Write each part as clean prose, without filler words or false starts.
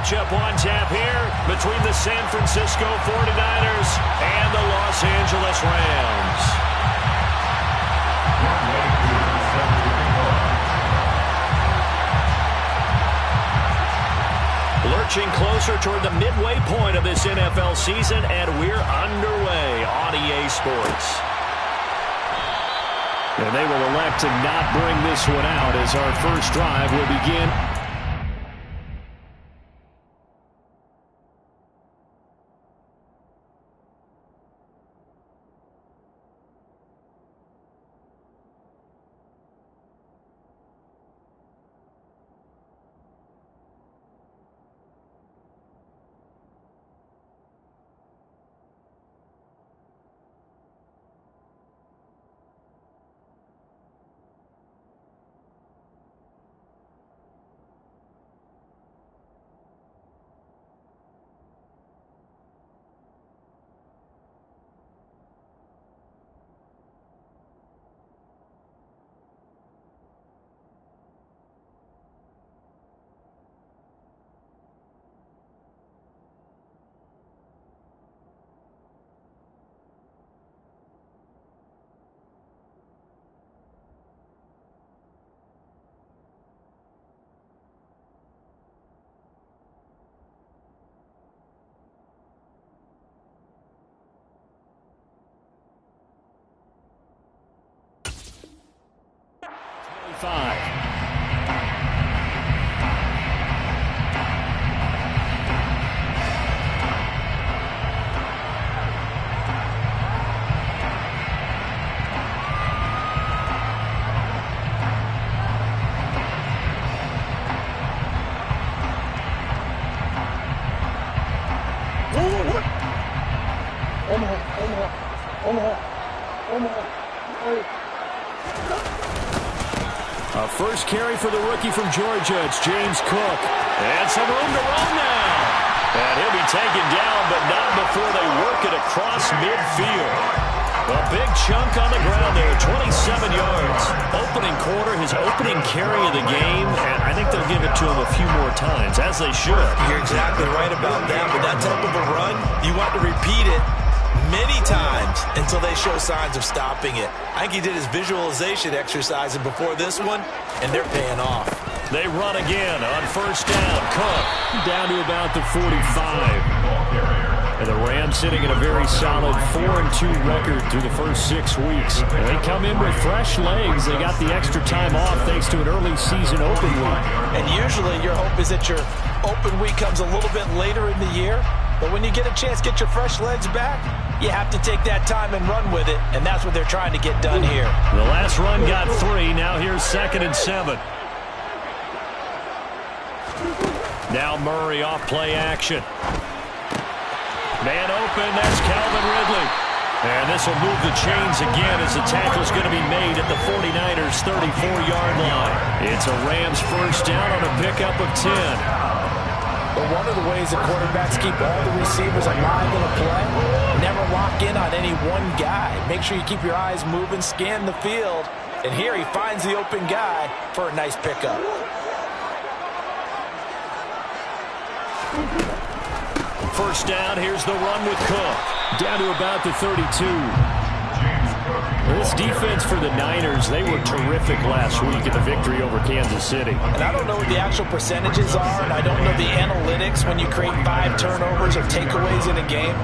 matchup on tap here between the San Francisco 49ers and the Los Angeles Rams. Lurching closer toward the midway point of this NFL season, and we're underway on EA Sports. And they will elect to not bring this one out as our first drive will begin. A first carry for the rookie from Georgia. It's James Cook. And some room to run now. And he'll be taken down, but not before they work it across midfield. A big chunk on the ground there, 27 yards. Opening quarter, his opening carry of the game, and I think they'll give it to him a few more times, as they should. You're exactly right about that, but that type of a run, you want to repeat it many times until they show signs of stopping it. I think he did his visualization exercising before this one, and they're paying off. They run again on first down. Cook down to about the 45. And the Rams sitting in a very solid 4-2 record through the first 6 weeks. And they come in with fresh legs. They got the extra time off thanks to an early season open week. And usually your hope is that your open week comes a little bit later in the year. But when you get a chance to get your fresh legs back, you have to take that time and run with it. And that's what they're trying to get done here. The last run got 3. Now here's 2nd and 7. Now Murray off play action. Man open, that's Calvin Ridley. And this will move the chains again as the tackle's going to be made at the 49ers' 34-yard line. It's a Rams first down on a pickup of 10. But one of the ways that quarterbacks keep all the receivers alive in a play, never lock in on any one guy. Make sure you keep your eyes moving, scan the field. And here he finds the open guy for a nice pickup. First down, here's the run with Cook. Down to about the 32. This defense for the Niners, they were terrific last week in the victory over Kansas City. And I don't know what the actual percentages are, and I don't know the analytics when you create 5 turnovers or takeaways in a game.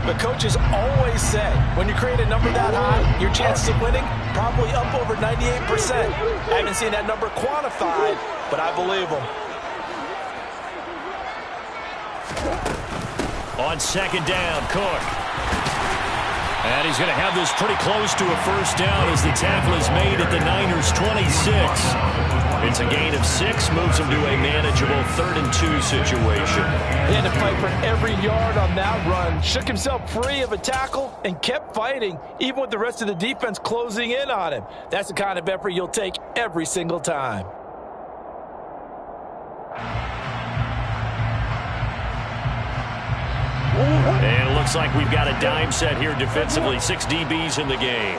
But coaches always say, when you create a number that high, your chances of winning probably up over 98%. I haven't seen that number quantified, but I believe them. On second down, Cook. And he's going to have this pretty close to a first down as the tackle is made at the Niners' 26. It's a gain of 6, moves him to a manageable 3rd and 2 situation. He had to fight for every yard on that run. Shook himself free of a tackle and kept fighting, even with the rest of the defense closing in on him. That's the kind of effort you'll take every single time. And it looks like we've got a dime set here defensively. 6 DBs in the game.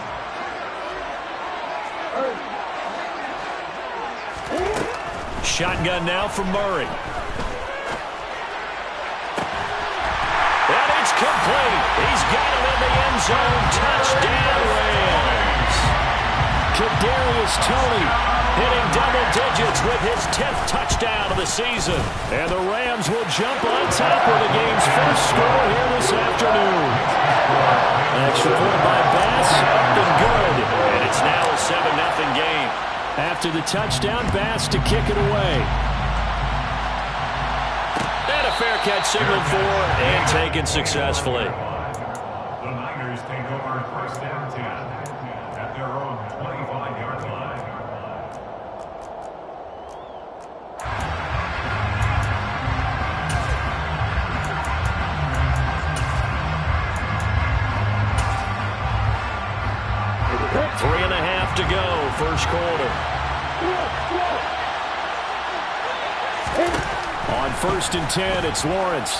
Shotgun now from Murray. zone. Touchdown, Rams. Kadarius Toney hitting double digits with his 10th touchdown of the season. And the Rams will jump on top of the game's first score here this afternoon. Extra point by Bass, up and good. And it's now a 7-0 game. After the touchdown, Bass to kick it away. And a fair catch signaled for and taken successfully. The Niners take over first down 10 at their own 25-yard line. Three and a half to go, first quarter. On 1st and 10, it's Lawrence.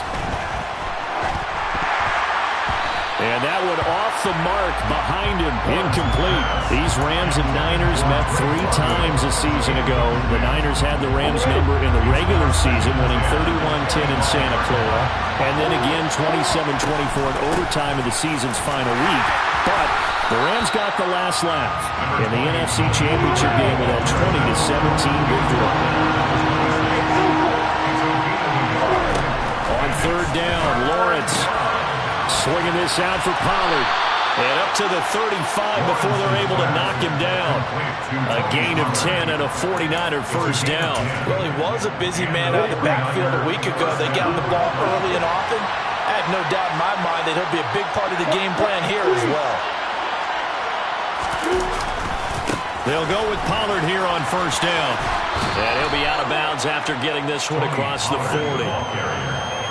And that one off the mark behind him, incomplete. These Rams and Niners met 3 times a season ago. The Niners had the Rams number in the regular season, winning 31-10 in Santa Clara, and then again 27-24 in overtime of the season's final week. But the Rams got the last laugh in the NFC Championship game with a 20-17 victory. On 3rd down, Lawrence swinging this out for Pollard. And up to the 35 before they're able to knock him down. A gain of 10 and a 49er first down. Well, he was a busy man out of the backfield a week ago. They got him the ball early and often. I have no doubt in my mind that he'll be a big part of the game plan here as well. They'll go with Pollard here on 1st down. And he'll be out of bounds after getting this one across the 40.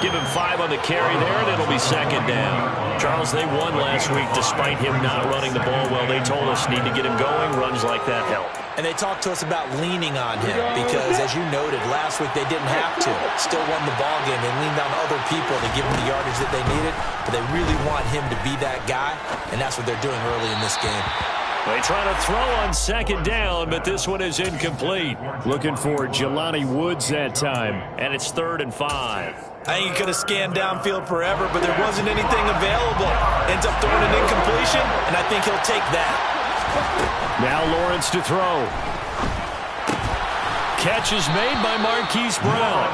Give him 5 on the carry there, and it'll be 2nd down. Charles, they won last week despite him not running the ball well. They told us need to get him going. Runs like that help. And they talked to us about leaning on him because, as you noted, last week they didn't have to. Still won the ball game. They leaned on other people to give him the yardage that they needed, but they really want him to be that guy, and that's what they're doing early in this game. They try to throw on 2nd down, but this one is incomplete. Looking for Jelani Woods that time, and it's 3rd and 5. I think he could have scanned downfield forever, but there wasn't anything available. Ends up throwing an incompletion, and I think he'll take that. Now Lawrence to throw. Catch is made by Marquise Brown.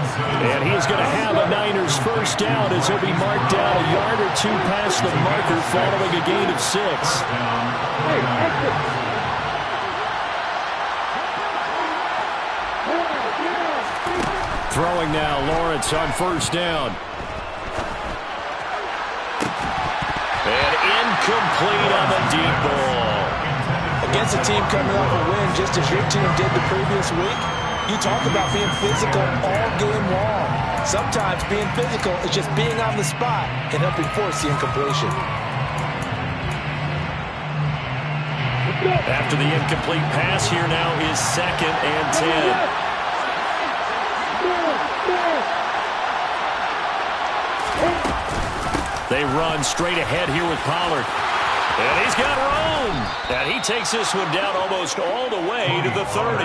And he is going to have a Niners first down as he'll be marked down a yard or 2 past the marker following a gain of 6. Throwing now, Lawrence on 1st down. And incomplete on the deep ball. Against a team coming off a win just as your team did the previous week, you talk about being physical all game long. Sometimes being physical is just being on the spot and helping force the incompletion. After the incomplete pass, here now is 2nd and 10. They run straight ahead here with Pollard. And he's got room. And he takes this one down almost all the way to the 30.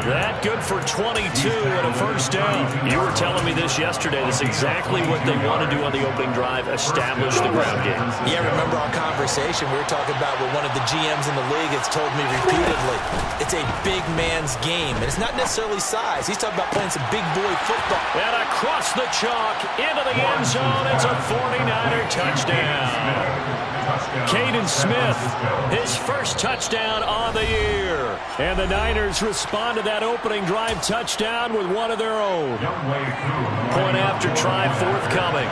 That good for 22 and a first down. You were telling me this yesterday. That's exactly what they want to do on the opening drive, establish the ground game. Yeah, remember our conversation we were talking about with one of the GMs in the league has told me repeatedly. It's a big man's game, and it's not necessarily size. He's talking about playing some big boy football. And across the chalk, into the end zone. It's a 49er touchdown. Caden Smith, his first touchdown on the year. And the Niners respond to that opening drive touchdown with one of their own. Point after try forthcoming.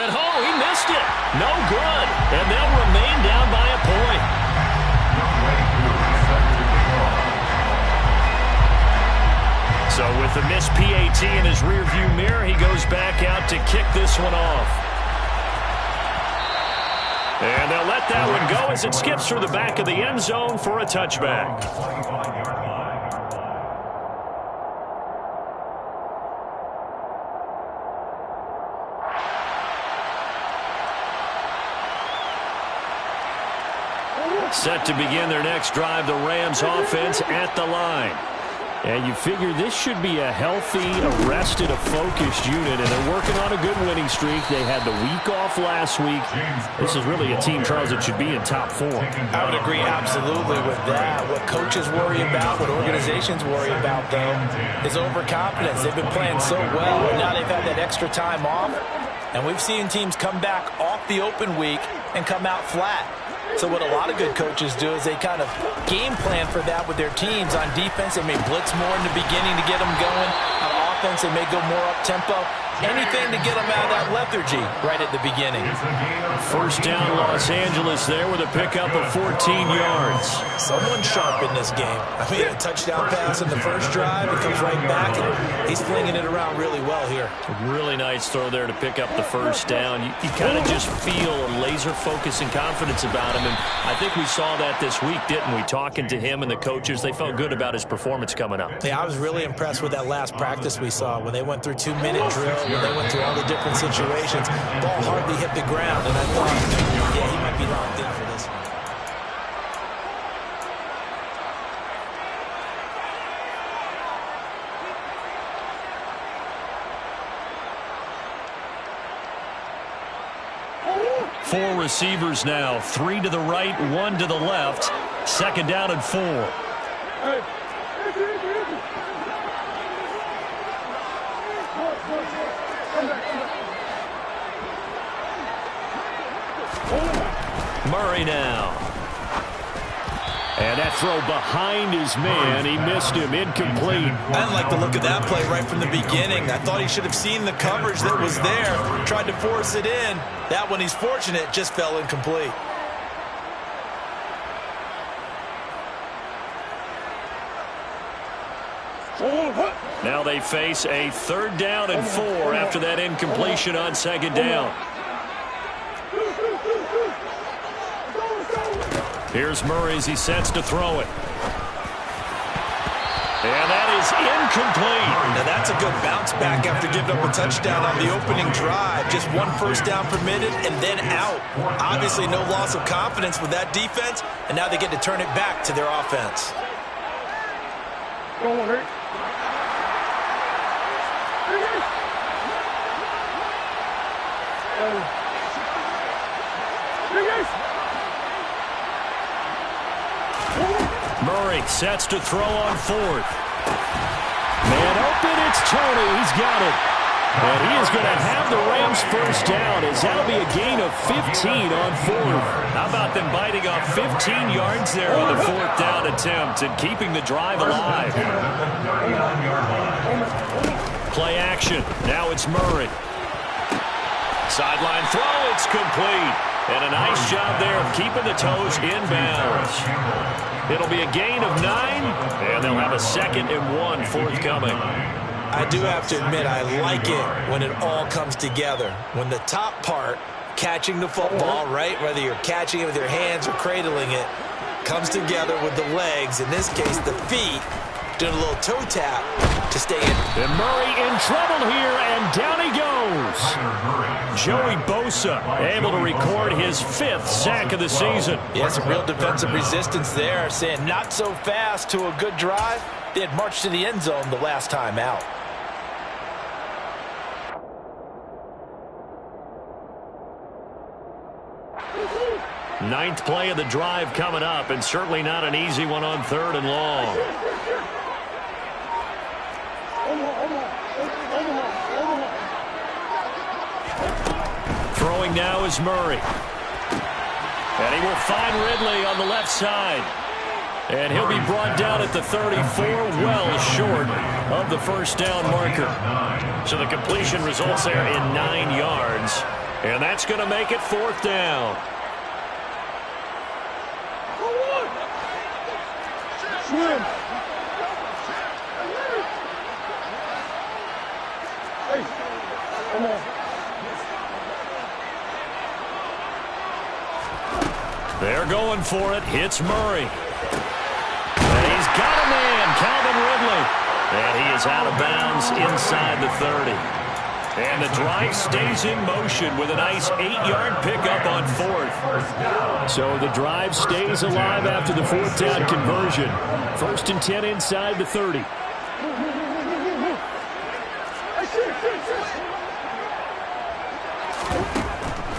And he missed it. No good. And they'll remain down by a point. So with the missed PAT in his rearview mirror, he goes back out to kick this one off. And they'll let that one go as it skips through the back of the end zone for a touchback. Set to begin their next drive, the Rams offense at the line. And you figure this should be a healthy, arrested, a focused unit, and they're working on a good winning streak. They had the week off last week. This is really a team, Charles, that should be in top 4. I would agree absolutely with that. What coaches worry about, what organizations worry about, though, is overconfidence. They've been playing so well, and now they've had that extra time off. And we've seen teams come back off the open week and come out flat. So what a lot of good coaches do is they kind of game plan for that with their teams. On defense, they may blitz more in the beginning to get them going. On offense, they may go more up-tempo. Anything to get them out of that lethargy right at the beginning. First down, Los Angeles there with a pickup of 14 yards. Someone sharp in this game. I mean, a touchdown pass in the first drive. He comes right back, and he's flinging it around really well here. A really nice throw there to pick up the first down. You kind of just feel a laser focus and confidence about him, and I think we saw that this week, didn't we? Talking to him and the coaches, they felt good about his performance coming up. Yeah, I was really impressed with that last practice we saw when they went through 2-minute drill, when they went through all the different situations. Ball hardly hit the ground, and I thought, yeah, he might be locked in for this one. Four receivers now, 3 to the right, 1 to the left. Second down and 4. Murray now. And that throw behind his man. He missed him. Incomplete. I didn't like the look of that play right from the beginning. I thought he should have seen the coverage that was there. Tried to force it in. That one, he's fortunate, just fell incomplete. Now they face a third down and 4 after that incompletion on second down. Here's Murray as he sets to throw it. And that is incomplete. Now that's a good bounce back after giving up a touchdown on the opening drive. Just 1 first down permitted and then out. Obviously no loss of confidence with that defense, and now they get to turn it back to their offense. Murray sets to throw on 4th. Man open, it's Tony. He's got it. And he is going to have the Rams first down, as that'll be a gain of 15 on 4th. How about them biting off 15 yards there on the 4th down attempt and keeping the drive alive? Play action. Now it's Murray. Sideline throw, it's complete. And a nice job there of keeping the toes in bounds. It'll be a gain of 9, and they'll have a 2nd and 1 forthcoming. I do have to admit, I like it when it all comes together. When the top part, catching the football, right, whether you're catching it with your hands or cradling it, comes together with the legs, in this case the feet, doing a little toe tap to stay in. And Murray in trouble here, and down he goes. Joey Bosa able to record his 5th sack of the season. Yeah, some real defensive resistance there, saying not so fast to a good drive. They had marched to the end zone the last time out. Ninth play of the drive coming up, and certainly not an easy one on 3rd and long. Throwing now is Murray. And he will find Ridley on the left side. And he'll be brought down at the 34, well short of the first down marker. So the completion results there in 9 yards. And that's going to make it 4th down. They're going for it. Hits Murray. And he's got a man, Calvin Ridley. And he is out of bounds inside the 30. And the drive stays in motion with a nice 8-yard pickup on 4th. So the drive stays alive after the 4th down conversion. 1st and 10 inside the 30.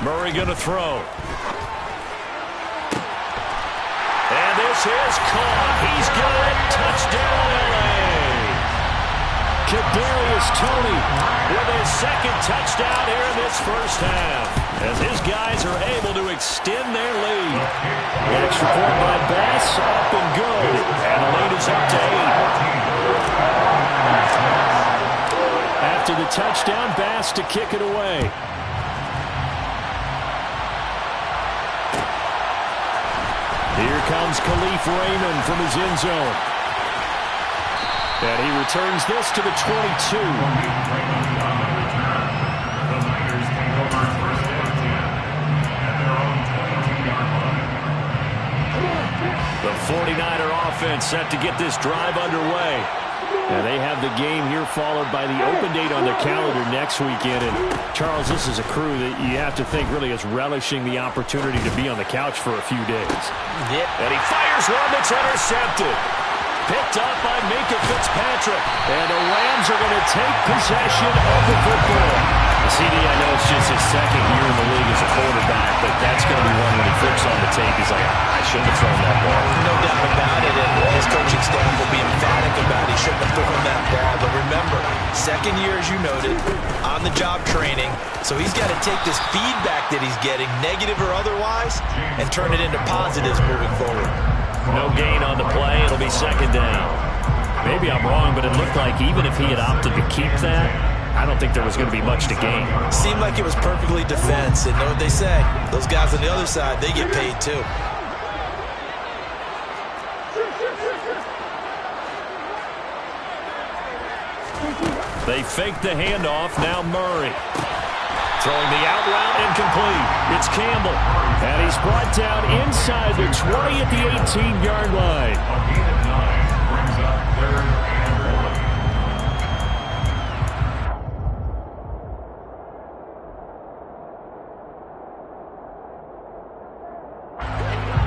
Murray going to throw. And this is caught. He's got it. Touchdown, L.A. Kadarius Toney with his second touchdown here in this first half, as his guys are able to extend their lead. The extra point by Bass, up and good. And the lead is up to 8. After the touchdown, Bass to kick it away. Here comes Khalif Raymond from his end zone. And he returns this to the 22. The Niners take over first down 10 at their own 22-yard line. The 49er offense set to get this drive underway. And they have the game here followed by the open date on their calendar next weekend. And Charles, this is a crew that you have to think really is relishing the opportunity to be on the couch for a few days. Yeah. And he fires one that's intercepted. Picked up by Minkah Fitzpatrick. And the Rams are going to take possession of the football. CD, I know it's just his second year in the league as a quarterback, but that's going to be one when he flips on the tape. He's like, I shouldn't have thrown that ball. No doubt about it, and his coaching staff will be emphatic about he shouldn't have thrown that ball. But remember, second year, as you noted, on-the-job training, so he's got to take this feedback that he's getting, negative or otherwise, and turn it into positives moving forward. No gain on the play. It'll be second down. Maybe I'm wrong, but it looked like even if he had opted to keep that, I don't think there was going to be much to gain. Seemed like it was perfectly defense, and know what they say. Those guys on the other side, they get paid too. They fake the handoff. Now Murray. Throwing the out route incomplete. It's Campbell. And he's brought down inside the 20 at the 18-yard line. A gain of 9 brings up third and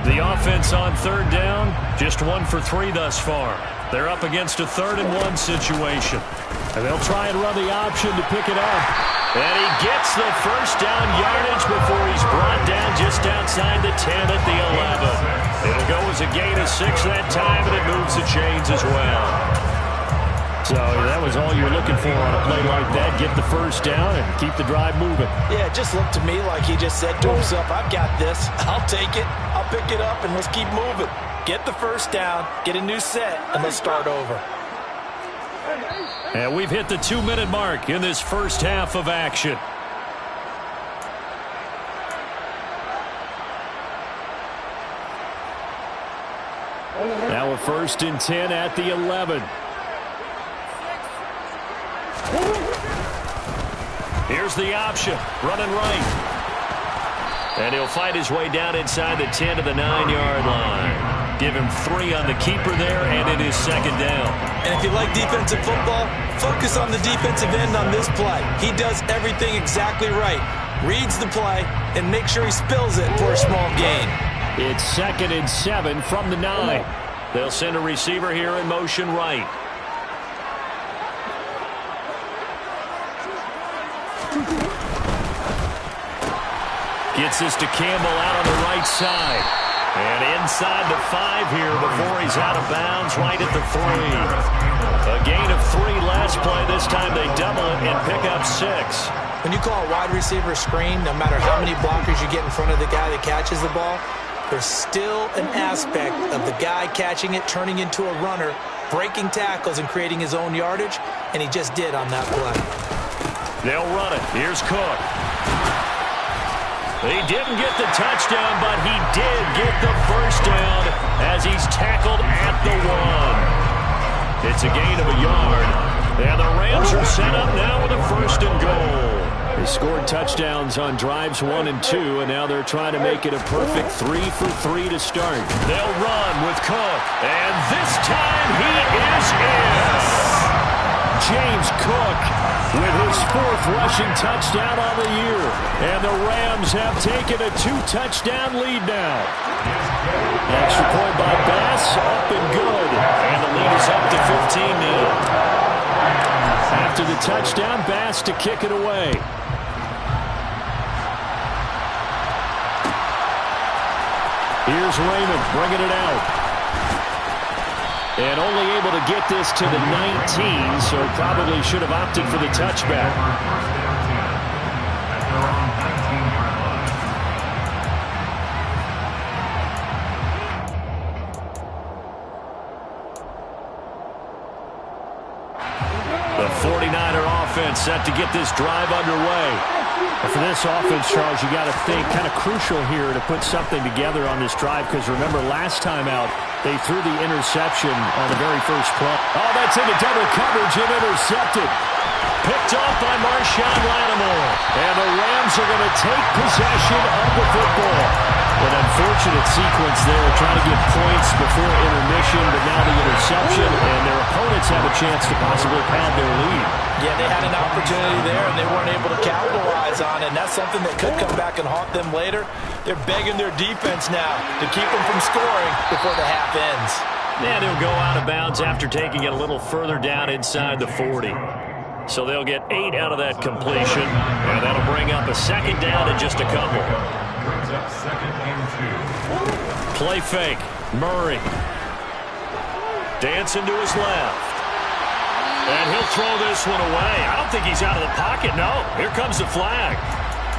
1. The offense on third down, just 1 for 3 thus far. They're up against a 3rd and 1 situation. And they'll try and run the option to pick it up. And he gets the first down yardage before he's brought down just outside the 10 at the 11. It'll go as a gain of 6 that time, and it moves the chains as well. So that was all you're looking for on a play like that. Get the first down and keep the drive moving. Yeah, it just looked to me like he just said to himself, I've got this. I'll take it. I'll pick it up, and let's keep moving. Get the first down, get a new set, and let's start over. And we've hit the 2-minute mark in this first half of action. Now a 1st and 10 at the 11. Here's the option, running right. And he'll fight his way down inside the 10 to the 9-yard line. Give him 3 on the keeper there, and it is second down. And if you like defensive football, focus on the defensive end on this play. He does everything exactly right. Reads the play and makes sure he spills it for a small gain. It's 2nd and 7 from the 9. They'll send a receiver here in motion right. Gets this to Campbell out on the right side. And inside the 5 here before he's out of bounds right at the 3. A gain of 3 last play. This time they double it and pick up 6. When you call a wide receiver screen, no matter how many blockers you get in front of the guy that catches the ball, there's still an aspect of the guy catching it, turning into a runner, breaking tackles and creating his own yardage, and he just did on that play. They'll run it. Here's Cook. He didn't get the touchdown, but he did get the first down as he's tackled at the 1. It's a gain of a yard. And the Rams are set up now with a 1st and goal. They scored touchdowns on drives 1 and 2, and now they're trying to make it a perfect 3 for 3 to start. They'll run with Cook, and this time he is in. James Cook with his 4th rushing touchdown on the year. And the Rams have taken a 2-touchdown lead now. Extra point by Bass, up and good. And the lead is up to 15 now. After the touchdown, Bass to kick it away. Here's Raymond bringing it out. And only able to get this to the 19, so probably should have opted for the touchback. The 49er offense set to get this drive underway. And for this offense, Charles, you got to think kind of crucial here to put something together on this drive, because remember last time out they threw the interception on the very first play. Oh, that's into double coverage and intercepted. Picked off by Marshawn Lattimore. And the Rams are going to take possession of the football. An unfortunate sequence there, trying to get points before intermission, but now the interception, and their opponents have a chance to possibly pad their lead. Yeah, they had an opportunity there, and they weren't able to capitalize on it, and that's something that could come back and haunt them later. They're begging their defense now to keep them from scoring before the half ends. And he'll go out of bounds after taking it a little further down inside the 40. So they'll get 8 out of that completion, and that'll bring up a second down in just a couple. Brings up 2nd and 2. Play fake. Murray. Dancing to his left. And he'll throw this one away. I don't think he's out of the pocket. No, here comes the flag.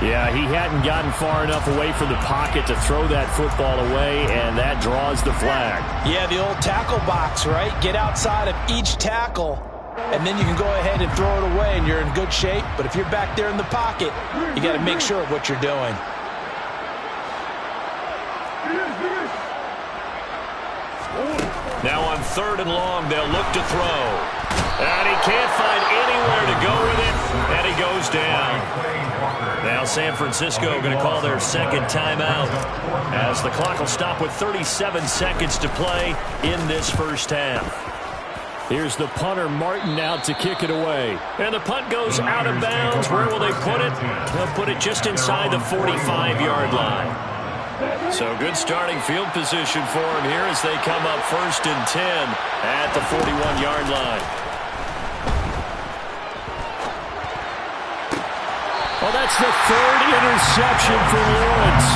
Yeah, he hadn't gotten far enough away from the pocket to throw that football away, and that draws the flag. Yeah, the old tackle box, right? Get outside of each tackle, and then you can go ahead and throw it away, and you're in good shape. But if you're back there in the pocket, you got to make sure of what you're doing. Now on 3rd and long, they'll look to throw. And he can't find anywhere to go with it, and he goes down. Now San Francisco going to call their second timeout as the clock will stop with 37 seconds to play in this first half. Here's the punter, Martin, out to kick it away. And the punt goes out of bounds. Where will they put it? They'll put it just inside the 45-yard line. So good starting field position for him here as they come up 1st and 10 at the 41-yard line. Well, that's the 3rd interception for Lawrence.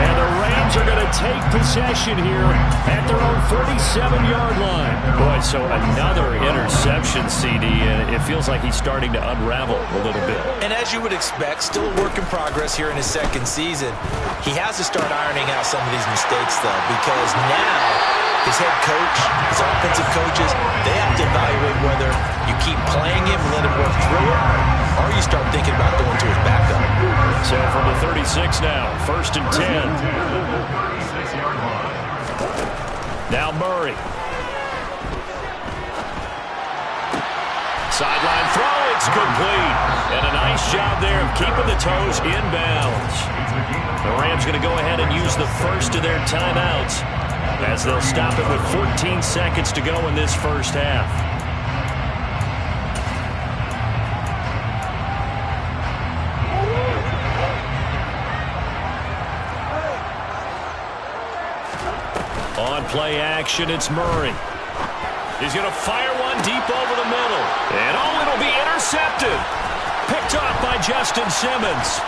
And the Rams are going to take possession here at their own 47-yard line. Boy, so another interception, CD, and it feels like he's starting to unravel a little bit. And as you would expect, still a work in progress here in his 2nd season. He has to start ironing out some of these mistakes, though, because now his head coach, his offensive coaches, they have to evaluate whether you keep playing him, let him work through it, or you start thinking about going to his backup. So from the 36 now, 1st and 10. Now Murray. Sideline throw, it's complete. And a nice job there of keeping the toes in bounds. The Rams going to go ahead and use the first of their timeouts as they'll stop it with 14 seconds to go in this first half. On play action, it's Murray. He's going to fire one deep over the middle. And oh, it'll be intercepted. Picked off by Justin Simmons.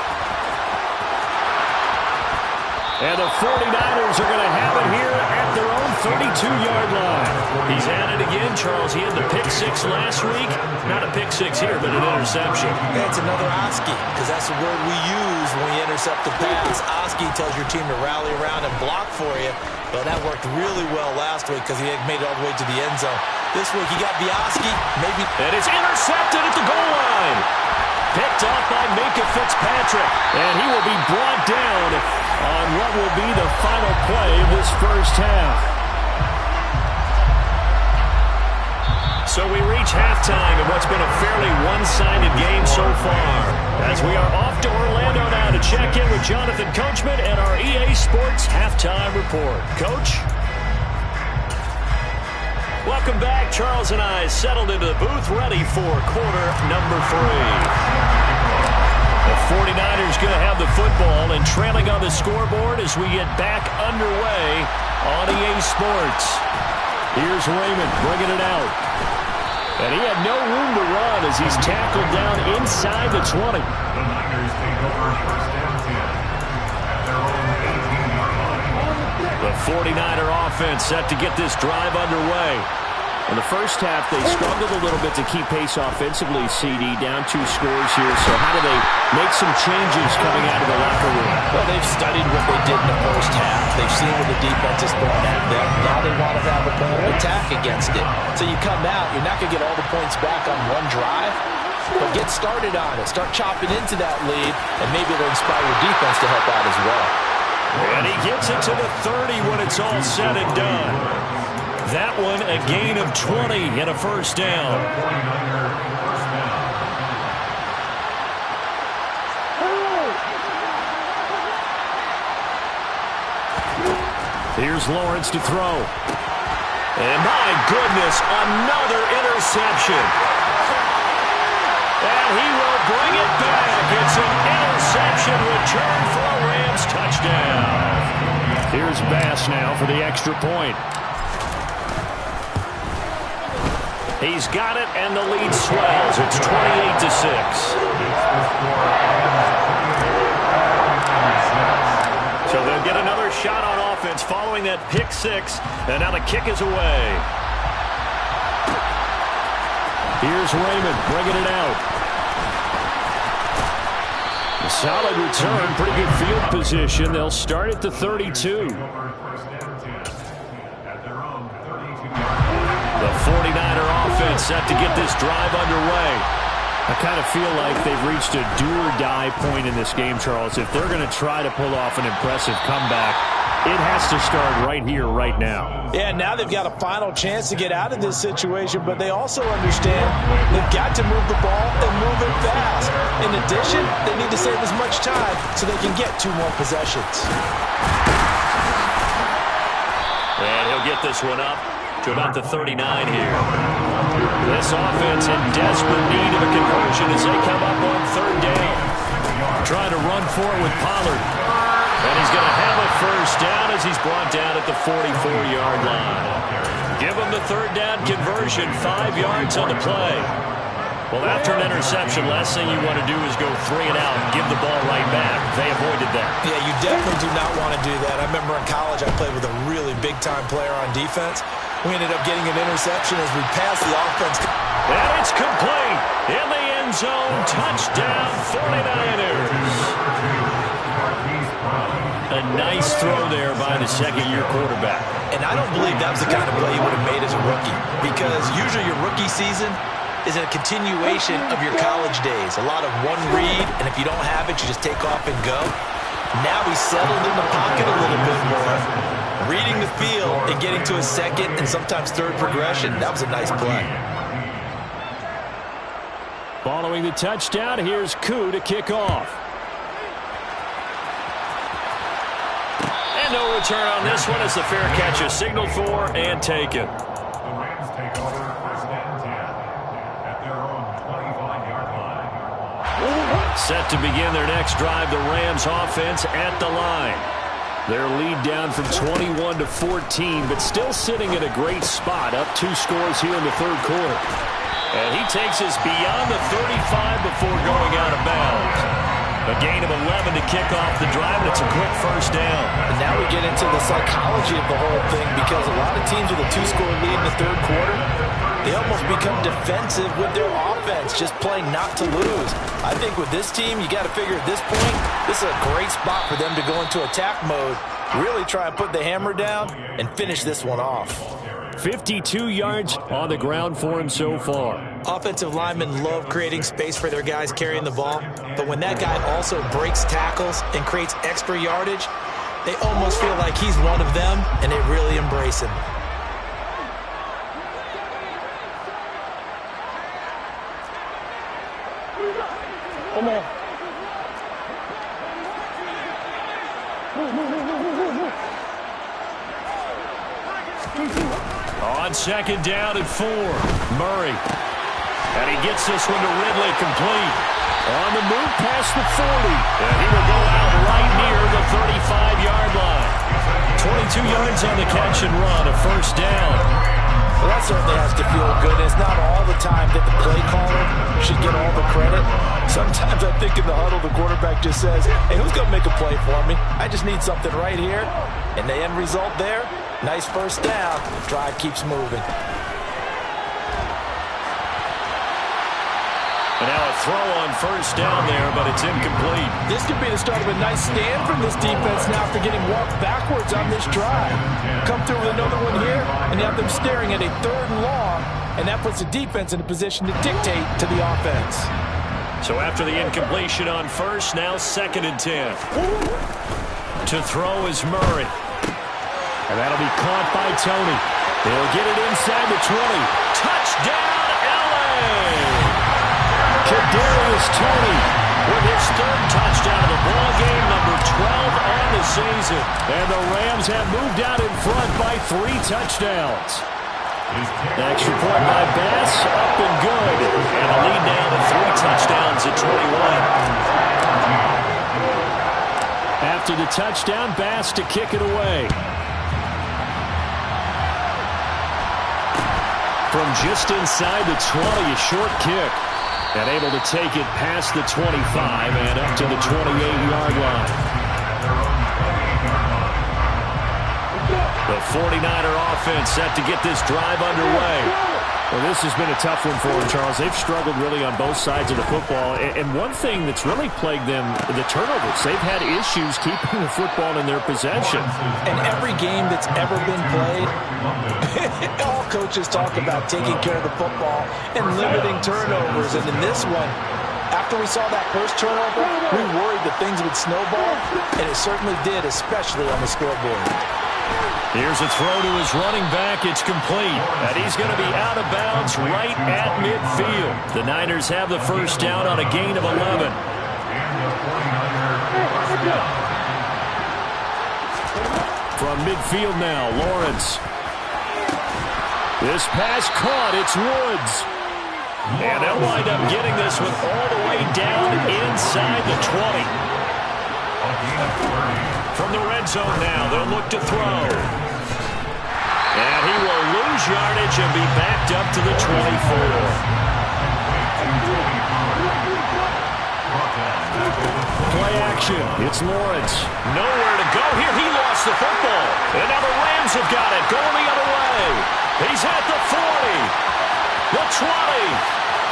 And the 49ers are going to have it here at their own 32-yard line. He's at it again, Charles. He had the pick 6 last week. Not a pick 6 here, but an interception. It's another Oski, because that's the word we use when we intercept the pass. Oski tells your team to rally around and block for you. But that worked really well last week because he had made it all the way to the end zone. This week he got Bioski, maybe. And it's intercepted at the goal line. Picked off by Minkah Fitzpatrick. And he will be brought down on what will be the final play of this first half. So we reach halftime in what's been a fairly one-sided game so far. As we are off to Orlando now to check in with Jonathan Coachman and our EA Sports Halftime Report. Coach? Welcome back. Charles and I settled into the booth ready for quarter number 3. The 49ers going to have the football and trailing on the scoreboard as we get back underway on EA Sports. Here's Raymond bringing it out. And he had no room to run as he's tackled down inside the 20. The Niners take over 1st and 10 at their own 18-yard line. The 49er offense set to get this drive underway. In the first half, they struggled a little bit to keep pace offensively, CD, down 2 scores here. So how do they make some changes coming out of the locker room? Well, they've studied what they did in the first half. They've seen what the defense is throwing at them. Now they want to have a plan of attack against it. So you come out, you're not going to get all the points back on one drive, but get started on it. Start chopping into that lead, and maybe it'll inspire your defense to help out as well. And he gets it to the 30 when it's all said and done. That one a gain of 20 and a first down. Here's Lawrence to throw. And my goodness, another interception. And he will bring it back. It's an interception return for a Rams touchdown. Here's Bass now for the extra point. He's got it, and the lead swells. It's 28-6. So they'll get another shot on offense following that pick six, and now the kick is away. Here's Raymond bringing it out. A solid return, pretty good field position. They'll start at the 32. The 49er offense set to get this drive underway. I kind of feel like they've reached a do-or-die point in this game, Charles. If they're going to try to pull off an impressive comeback, it has to start right here, right now. Yeah, now they've got a final chance to get out of this situation, but they also understand they've got to move the ball and move it fast. In addition, they need to save as much time so they can get 2 more possessions. And he'll get this one up to about the 39 here. This offense in desperate need of a conversion as they come up on 3rd down. Trying to run for it with Pollard. And he's going to have a first down as he's brought down at the 44-yard line. Give him the 3rd down conversion, 5 yards on the play. Well, after an interception, last thing you want to do is go 3 and out and give the ball right back. They avoided that. Yeah, you definitely do not want to do that. I remember in college I played with a really big-time player on defense. We ended up getting an interception as we passed the offense. And it's complete. In the end zone, touchdown 49ers. A nice throw there by the second-year quarterback. And I don't believe that was the kind of play he would have made as a rookie, because usually your rookie season is a continuation of your college days. A lot of one read, and if you don't have it, you just take off and go. Now he's settled in the pocket a little bit more, reading the field and getting to a second and sometimes third progression. That was a nice play. Following the touchdown, here's Koo to kick off. And no return on this one as the fair catch is signaled for and taken. The Rams take over 1st and 10 at their own 25-yard line. Set to begin their next drive, the Rams offense at the line. Their lead down from 21 to 14, but still sitting at a great spot, up 2 scores here in the 3rd quarter. And he takes us beyond the 35 before going out of bounds. A gain of 11 to kick off the drive, and it's a quick first down. And now we get into the psychology of the whole thing, because a lot of teams with a 2-score lead in the 3rd quarter, they almost become defensive with their offense, just playing not to lose. I think with this team, you got to figure at this point, this is a great spot for them to go into attack mode, really try and put the hammer down and finish this one off. 52 yards on the ground for him so far. Offensive linemen love creating space for their guys carrying the ball, but when that guy also breaks tackles and creates extra yardage, they almost feel like he's one of them, and they really embrace him. Come on. On 2nd down and 4, Murray. And he gets this one to Ridley, complete. On the move past the 40. And he will go out right near the 35-yard line. 22 yards on the catch and run, a first down. Well, that certainly has to feel good. It's not all the time that the play caller should get all the credit, Sometimes I think in the huddle, the quarterback just says, hey, who's going to make a play for me? I just need something right here. And the end result there, nice first down. Drive keeps moving. And now a throw on first down there, but it's incomplete. This could be the start of a nice stand from this defense now after getting walked backwards on this drive. Come through with another one here, and you have them staring at a 3rd and long, and that puts the defense in a position to dictate to the offense. So after the incompletion on first, now 2nd and 10. To throw is Murray. And that'll be caught by Tony. They'll get it inside the 20. Touchdown, L.A.! Kadarius Toney with his 3rd touchdown of the ball game, number 12 on the season. And the Rams have moved out in front by 3 touchdowns. Extra point by Bass, up and good. And the lead now to 3 touchdowns at 21. After the touchdown, Bass to kick it away. From just inside the 20, a short kick. And able to take it past the 25 and up to the 28-yard line. The 49er offense set to get this drive underway. Well, this has been a tough one for them, Charles. They've struggled really on both sides of the football. And one thing that's really plagued them, the turnovers. They've had issues keeping the football in their possession. And every game that's ever been played, all coaches talk about taking care of the football and limiting turnovers. And in this one, after we saw that first turnover, we worried that things would snowball, and it certainly did, especially on the scoreboard. Here's a throw to his running back. It's complete. And he's going to be out of bounds right at midfield. The Niners have the first down on a gain of 11. From midfield now, Lawrence. This pass caught. It's Woods. And they'll wind up getting this one all the way down inside the 20. From the red zone now, they'll look to throw. And he will lose yardage and be backed up to the 24. Play action. It's Lawrence. Nowhere to go here. He lost the football. And now the Rams have got it. Going the other way. He's at the 40. The 20.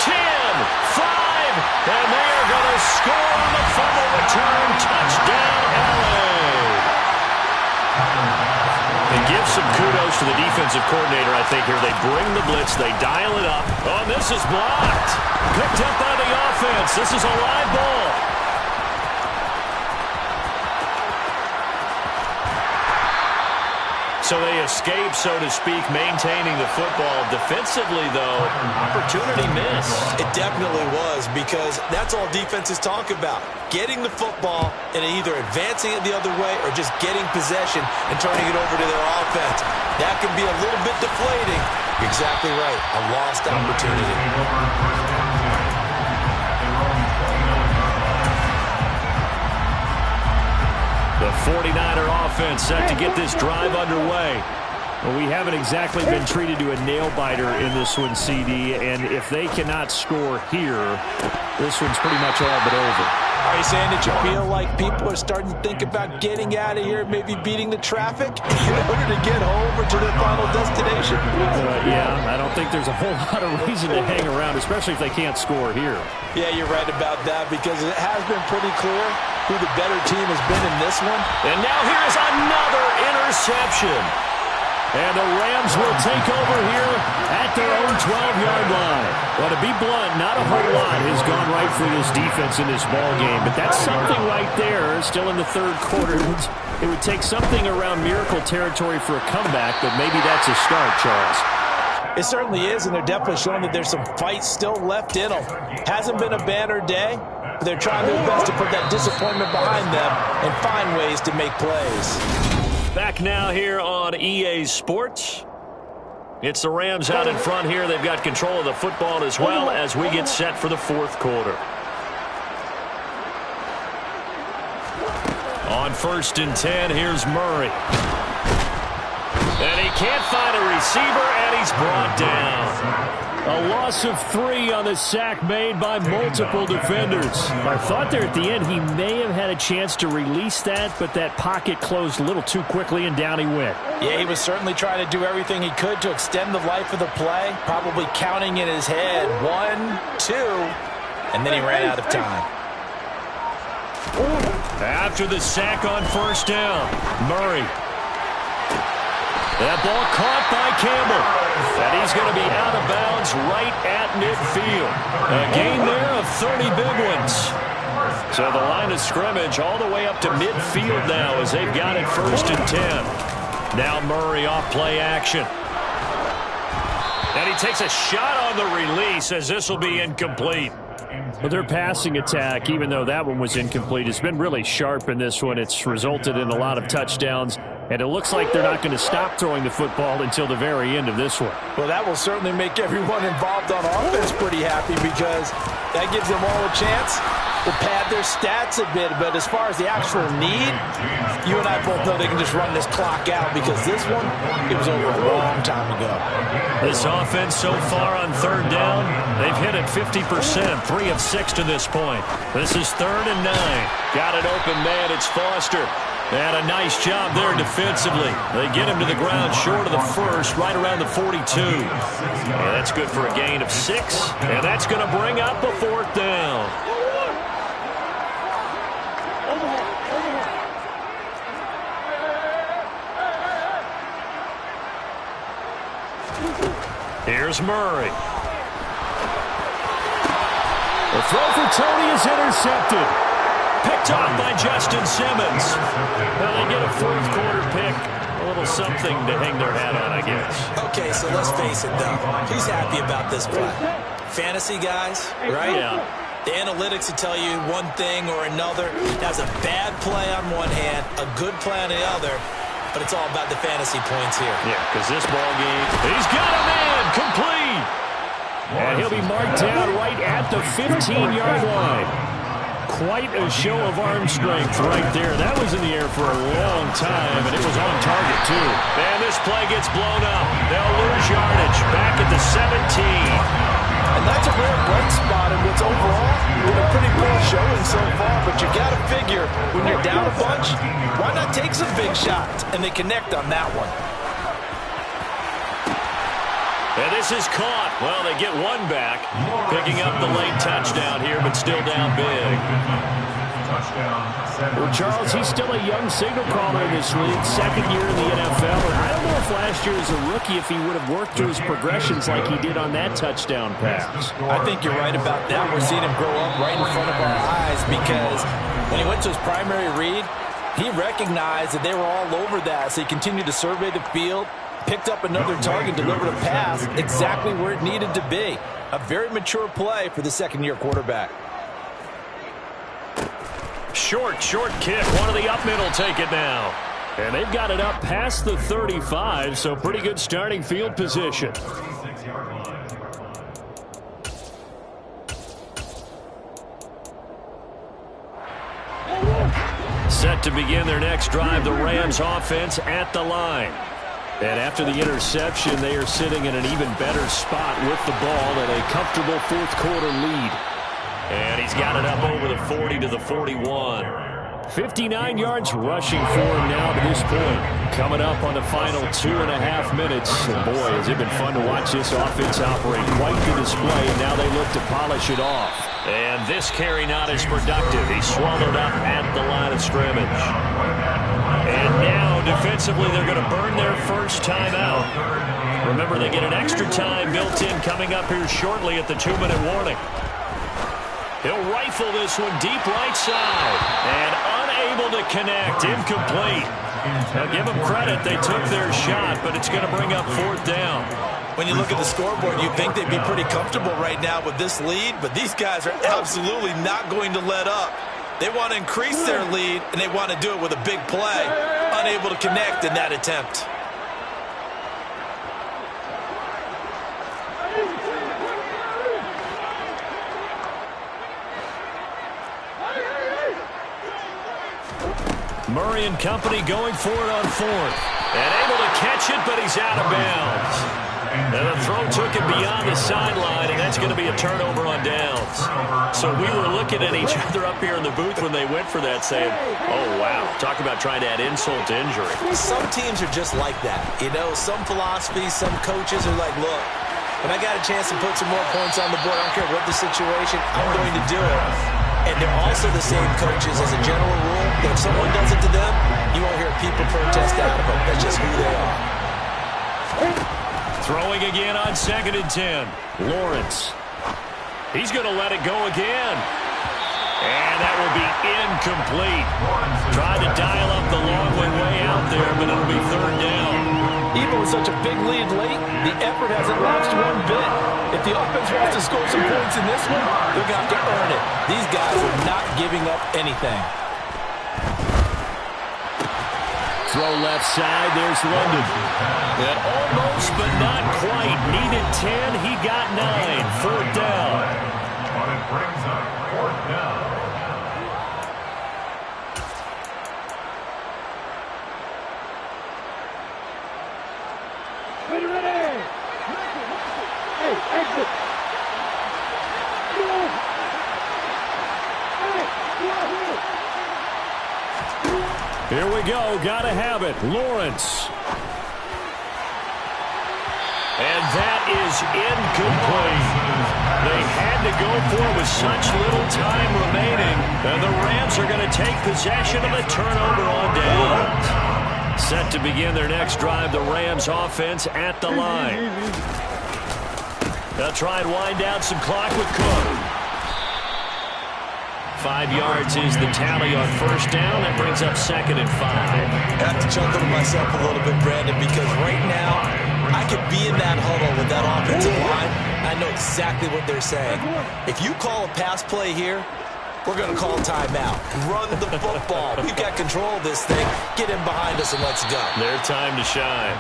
10. 5. And they are going to score on the fumble return. Touchdown, L.A. And give some kudos to the defensive coordinator, I think, here. They bring the blitz. They dial it up. Oh, and this is blocked. Picked up by the offense. This is a live ball. So they escape, so to speak, maintaining the football. Defensively, though, opportunity miss. It definitely was, because that's all defenses talk about. Getting the football and either advancing it the other way or just getting possession and turning it over to their offense. That can be a little bit deflating. You're exactly right. A lost opportunity. The 49er offense set to get this drive underway. Well, we haven't exactly been treated to a nail-biter in this one, CD, and if they cannot score here, this one's pretty much all but over. Are you saying that you feel like people are starting to think about getting out of here, maybe beating the traffic in order to get home or to their final destination? Yeah, I don't think there's a whole lot of reason to hang around, especially if they can't score here. Yeah, you're right about that, because it has been pretty clear who the better team has been in this one. And now here's another interception. And the Rams will take over here at their own 12-yard line. Well, to be blunt, not a whole lot has gone right for this defense in this ball game, but that's something right there. Still in the 3rd quarter. It would take something around miracle territory for a comeback, but maybe that's a start, Charles. It certainly is, and they're definitely showing that there's some fight still left in them. Hasn't been a banner day, but they're trying their best to put that disappointment behind them and find ways to make plays. Back now here on EA Sports. It's the Rams out in front here. They've got control of the football as well as we get set for the 4th quarter. On 1st and 10, here's Murray. And he can't find a receiver, and he's brought down. A loss of 3 on the sack made by multiple defenders. I thought there at the end he may have had a chance to release that, but that pocket closed a little too quickly, and down he went. Yeah, he was certainly trying to do everything he could to extend the life of the play, probably counting in his head 1, 2, and then he ran out of time. After the sack on first down, Murray. That ball caught by Campbell. And he's going to be out of bounds right at midfield. A gain there of 30 big ones. So the line of scrimmage all the way up to midfield now as they've got it 1st and 10. Now Murray off play action. And he takes a shot on the release as this will be incomplete. Well, their passing attack, even though that one was incomplete, has been really sharp in this one. It's resulted in a lot of touchdowns. And it looks like they're not going to stop throwing the football until the very end of this one. Well, that will certainly make everyone involved on offense pretty happy because that gives them all a chance to pad their stats a bit. But as far as the actual need, you and I both know they can just run this clock out because this one, it was over a long time ago. This offense so far on 3rd down, they've hit it 50%, 3 of 6 to this point. This is 3rd and 9. Got an open man, it's Foster. And a nice job there defensively. They get him to the ground short of the first, right around the 42. And that's good for a gain of 6. And that's going to bring up a 4th down. Here's Murray. The throw for Tony is intercepted. Picked off by Justin Simmons. Well, they get a 4th quarter pick. A little something to hang their hat on, I guess. Okay, so let's face it, though. Who's happy about this play? Fantasy guys, right? Yeah. The analytics will tell you one thing or another. That's a bad play on one hand, a good play on the other, but it's all about the fantasy points here. Yeah, because this ball game, he's got a man complete. And he'll be marked down right at the 15-yard line. Quite a show of arm strength right there. That was in the air for a long time, and it was on target, too. And this play gets blown up. They'll lose yardage back at the 17. And that's a rare bright spot in what's overall been a pretty poor showing so far, but you got to figure when you're down a bunch, why not take some big shots? And they connect on that one. And this is caught. Well, they get one back. Picking up the late touchdown here, but still down big. Well, Charles, he's still a young signal caller in this league. 2nd year in the NFL. And I don't know if last year as a rookie if he would have worked through his progressions like he did on that touchdown pass. I think you're right about that. We're seeing him grow up right in front of our eyes because when he went to his primary read, he recognized that they were all over that. So he continued to survey the field. Picked up another target, delivered a pass exactly where it needed to be. A very mature play for the 2nd-year quarterback. Short kick. One of the up middle take it now. And they've got it up past the 35, so pretty good starting field position. Set to begin their next drive, the Rams offense at the line. And after the interception, they are sitting in an even better spot with the ball and a comfortable 4th quarter lead. And he's got it up over the 40 to the 41. 59 yards rushing for him now to this point. Coming up on the final 2.5 minutes. And boy, has it been fun to watch this offense operate. Quite the display, and now they look to polish it off. And this carry not as productive. He's swallowed up at the line of scrimmage. And now, defensively, they're going to burn their first timeout. Remember, they get an extra time built in coming up here shortly at the 2-minute warning. He'll rifle this one deep right side. And unable to connect. Incomplete. Now, give them credit. They took their shot, but it's going to bring up 4th down. When you look at the scoreboard, you'd think they'd be pretty comfortable right now with this lead, but these guys are absolutely not going to let up. They want to increase their lead, and they want to do it with a big play. Unable to connect in that attempt. Murray and company going for it on 4th. And able to catch it, but he's out of bounds. And the throw took it beyond the sideline, and that's going to be a turnover on downs. So we were looking at each other up here in the booth when they went for that, saying, oh, wow, talk about trying to add insult to injury. Some teams are just like that. You know, some philosophies, some coaches are like, look, when I got a chance to put some more points on the board, I don't care what the situation, I'm going to do it. And they're also the same coaches as a general rule that if someone does it to them, you won't hear people protest out of them. That's just who they are. Throwing again on 2nd and 10. Lawrence. He's going to let it go again. And that will be incomplete. Tried to dial up the long way out there, but it'll be 3rd down. Even with such a big lead late, the effort hasn't lapsed one bit. If the offense wants to score some points in this one, they're going to have to earn it. These guys are not giving up anything. Throw left side. There's London. And almost, but not quite. Needed 10. He got 9. 4th down. But it brings up 4th down. Ready. Hey, exit. Here we go. Gotta have it. Lawrence. And that is incomplete. They had to go for it with such little time remaining. And the Rams are going to take possession of a turnover on downs. Set to begin their next drive, the Rams offense at the line. They'll try and wind down some clock with Cook. 5 yards is the tally on 1st down. That brings up 2nd and 5. I have to chuckle to myself a little bit, Brandon, because right now I could be in that huddle with that offensive line. I know exactly what they're saying. If you call a pass play here, we're going to call timeout. Run the football. We've got control of this thing. Get in behind us and let's go. Their time to shine.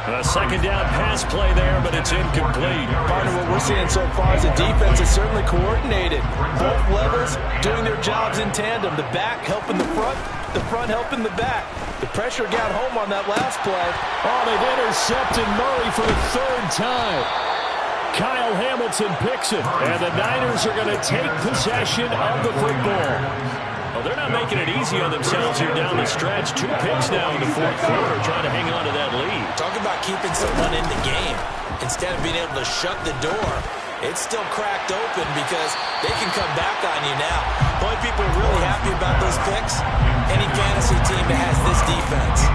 A 2nd down pass play there, but it's incomplete. Partner, what we're seeing so far is the defense is certainly coordinated. Both levels doing their jobs in tandem. The back helping the front helping the back. The pressure got home on that last play. Oh, they've intercepted Murray for the 3rd time. Kyle Hamilton picks it, and the Niners are going to take possession of the football. Well, they're not making it easy on themselves here down the stretch. 2 picks now in the 4th quarter, trying to hang on to that lead. Talk about keeping someone in the game. Instead of being able to shut the door, it's still cracked open because they can come back on you now. The only people really happy about those picks, any fantasy team that has this defense.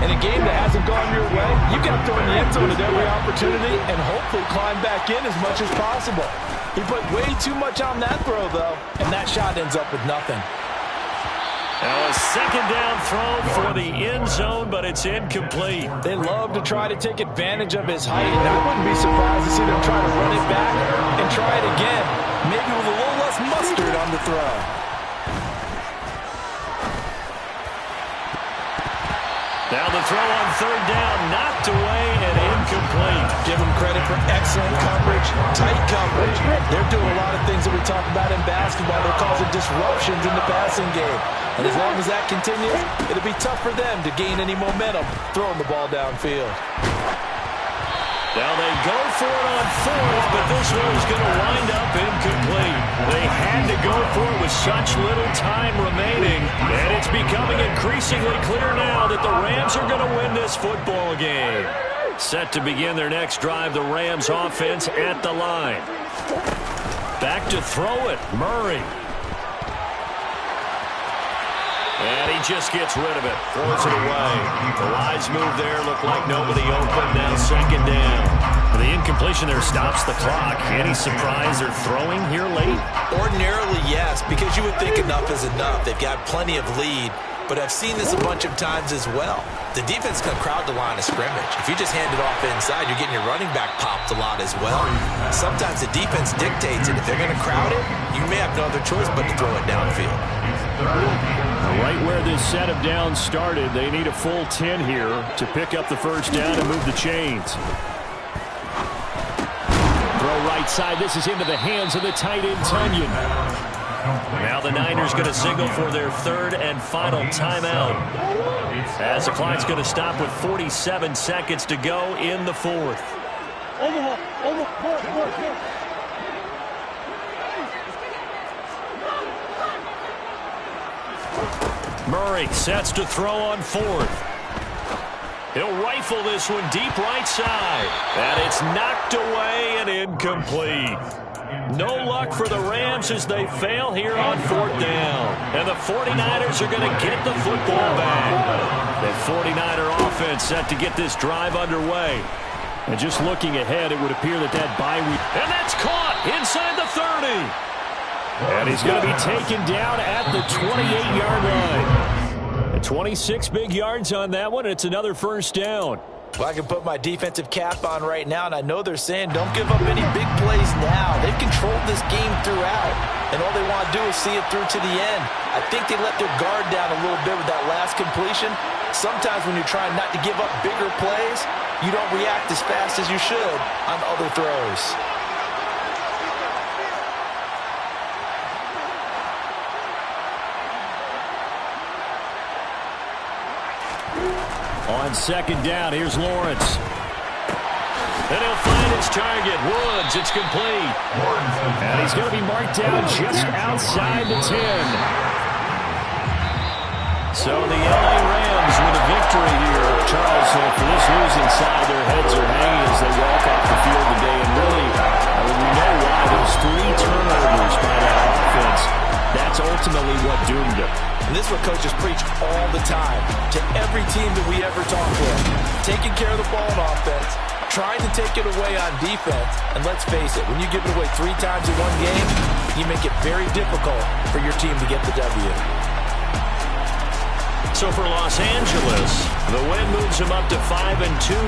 In a game that hasn't gone your way, you've got to throw in the end zone at every opportunity and hopefully climb back in as much as possible. He put way too much on that throw, though, and that shot ends up with nothing. Now a 2nd down throw for the end zone, but it's incomplete. They love to try to take advantage of his height, and I wouldn't be surprised to see them try to run it back and try it again, maybe with a little less mustard on the throw. Now the throw on 3rd down, knocked away and incomplete. Give them credit for excellent coverage, tight coverage. They're doing a lot of things that we talk about in basketball. They're causing disruptions in the passing game. And as long as that continues, it'll be tough for them to gain any momentum throwing the ball downfield. Now they go for it on 4th, but this one is going to wind up incomplete. They had to go for it with such little time remaining, and it's becoming increasingly clear now that the Rams are going to win this football game. Set to begin their next drive, the Rams offense at the line. Back to throw it, Murray. And he just gets rid of it, throws it away. The wise move there, looked like nobody open, now 2nd down. The incompletion there stops the clock. Any surprise they're throwing here late? Ordinarily, yes, because you would think enough is enough. They've got plenty of lead, but I've seen this a bunch of times as well. The defense can crowd the line of scrimmage. If you just hand it off inside, you're getting your running back popped a lot as well. Sometimes the defense dictates it. If they're going to crowd it, you may have no other choice but to throw it downfield. Right where this set of downs started, they need a full 10 here to pick up the 1st down and move the chains. Throw right side. This is into the hands of the tight end, Tunyon. Now the Niners going to signal for their 3rd and final timeout, as the clock's going to stop with 47 seconds to go in the 4th. Overhaul. More. Murray sets to throw on fourth. He'll rifle this one deep right side. And it's knocked away and incomplete. No luck for the Rams as they fail here on fourth down. And the 49ers are going to get the football back. The 49er offense set to get this drive underway. And just looking ahead, it would appear that bye week. And that's caught inside the 30. And he's going to be taken down at the 28-yard line. 26 big yards on that one. It's another first down. Well, I can put my defensive cap on right now, and I know they're saying don't give up any big plays now. They've controlled this game throughout, and all they want to do is see it through to the end. I think they let their guard down a little bit with that last completion. Sometimes when you're trying not to give up bigger plays, you don't react as fast as you should on other throws. On second down, here's Lawrence. And he'll find his target. Woods, it's complete. And he's going to be marked down just outside the 10. So the LA Rams with a victory here. Charles, for this losing side, their heads are hanging as they walk off the field today. And really, we know why. Those 3 turnovers by that offense, that's ultimately what doomed them. And this is what coaches preach all the time to every team that we ever talk with. Taking care of the ball on offense, trying to take it away on defense. And let's face it, when you give it away 3 times in one game, you make it very difficult for your team to get the W. So for Los Angeles, the win moves them up to 5-2.